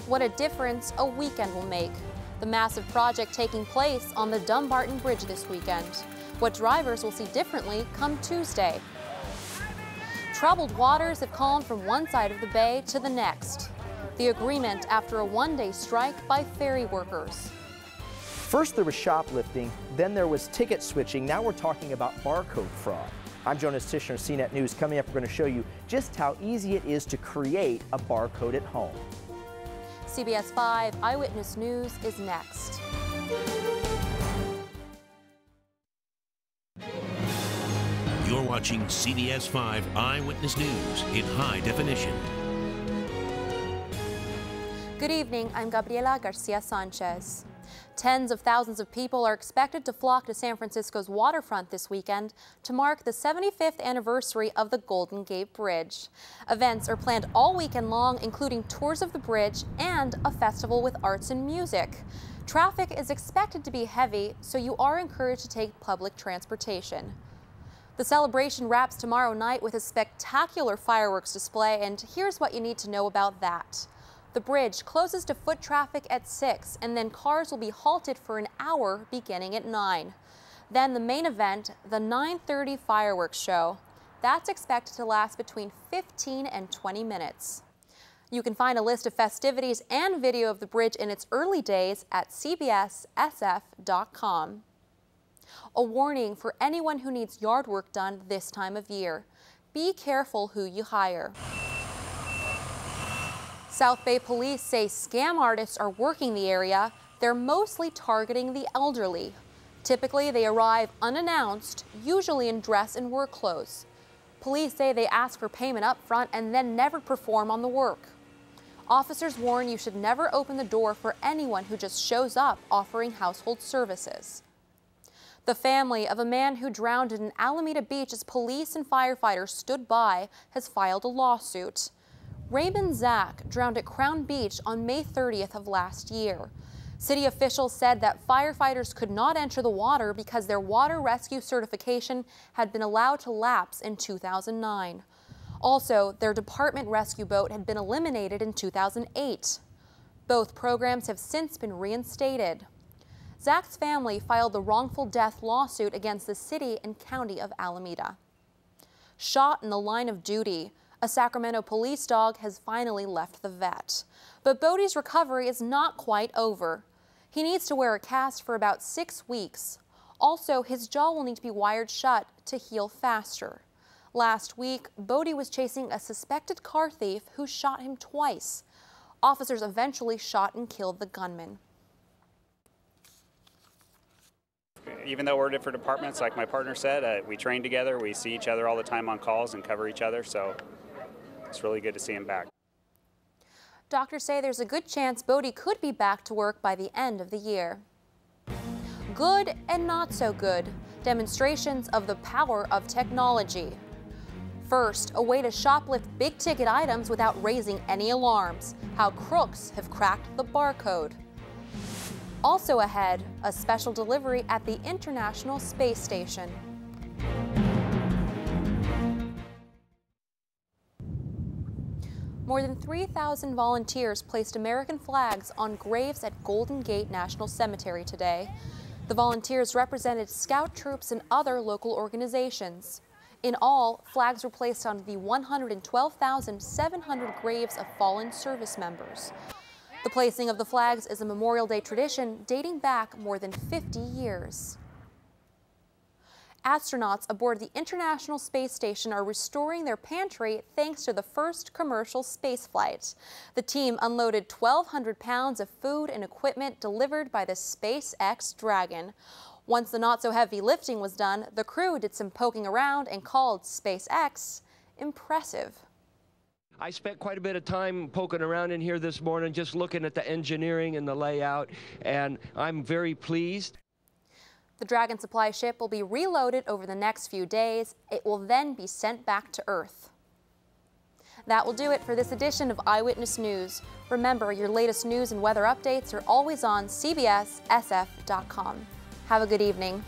What a difference a weekend will make. The massive project taking place on the Dumbarton Bridge this weekend. What drivers will see differently come Tuesday. Troubled waters have calmed from one side of the bay to the next. The agreement after a one-day strike by ferry workers. First there was shoplifting, then there was ticket switching. Now we're talking about barcode fraud. I'm Jonas Tishner, CNET News. Coming up, we're going to show you just how easy it is to create a barcode at home. CBS 5 Eyewitness News is next. You're watching CBS 5 Eyewitness News in high definition. Good evening, I'm Gabriela Garcia-Sanchez. Tens of thousands of people are expected to flock to San Francisco's waterfront this weekend to mark the 75th anniversary of the Golden Gate Bridge. Events are planned all weekend long, including tours of the bridge and a festival with arts and music. Traffic is expected to be heavy, so you are encouraged to take public transportation. The celebration wraps tomorrow night with a spectacular fireworks display, and here's what you need to know about that. The bridge closes to foot traffic at 6, and then cars will be halted for an hour beginning at 9. Then the main event, the 9:30 fireworks show. That's expected to last between 15 and 20 minutes. You can find a list of festivities and video of the bridge in its early days at cbssf.com. A warning for anyone who needs yard work done this time of year. Be careful who you hire. South Bay police say scam artists are working the area. They're mostly targeting the elderly. Typically, they arrive unannounced, usually in dress and work clothes. Police say they ask for payment up front and then never perform on the work. Officers warn you should never open the door for anyone who just shows up offering household services. The family of a man who drowned in Alameda Beach as police and firefighters stood by has filed a lawsuit. Raymond Zach drowned at Crown Beach on May 30th of last year. City officials said that firefighters could not enter the water because their water rescue certification had been allowed to lapse in 2009. Also, their department rescue boat had been eliminated in 2008. Both programs have since been reinstated. Zach's family filed the wrongful death lawsuit against the city and county of Alameda. Shot in the line of duty, a Sacramento police dog has finally left the vet. But Bodie's recovery is not quite over. He needs to wear a cast for about 6 weeks. Also, his jaw will need to be wired shut to heal faster. Last week, Bodie was chasing a suspected car thief who shot him twice. Officers eventually shot and killed the gunman. Even though we're different departments, like my partner said, we train together, we see each other all the time on calls and cover each other, so it's really good to see him back. Doctors say there's a good chance Bodie could be back to work by the end of the year. Good and not so good. Demonstrations of the power of technology. First, a way to shoplift big-ticket items without raising any alarms. How crooks have cracked the barcode. Also ahead, a special delivery at the International Space Station. More than 3,000 volunteers placed American flags on graves at Golden Gate National Cemetery today. The volunteers represented scout troops and other local organizations. In all, flags were placed on the 112,700 graves of fallen service members. The placing of the flags is a Memorial Day tradition dating back more than 50 years. Astronauts aboard the International Space Station are restoring their pantry thanks to the first commercial spaceflight. The team unloaded 1,200 pounds of food and equipment delivered by the SpaceX Dragon. Once the not-so-heavy lifting was done, the crew did some poking around and called SpaceX impressive. I spent quite a bit of time poking around in here this morning, just looking at the engineering and the layout, and I'm very pleased. The Dragon supply ship will be reloaded over the next few days. It will then be sent back to Earth. That will do it for this edition of Eyewitness News. Remember, your latest news and weather updates are always on CBSSF.com. Have a good evening.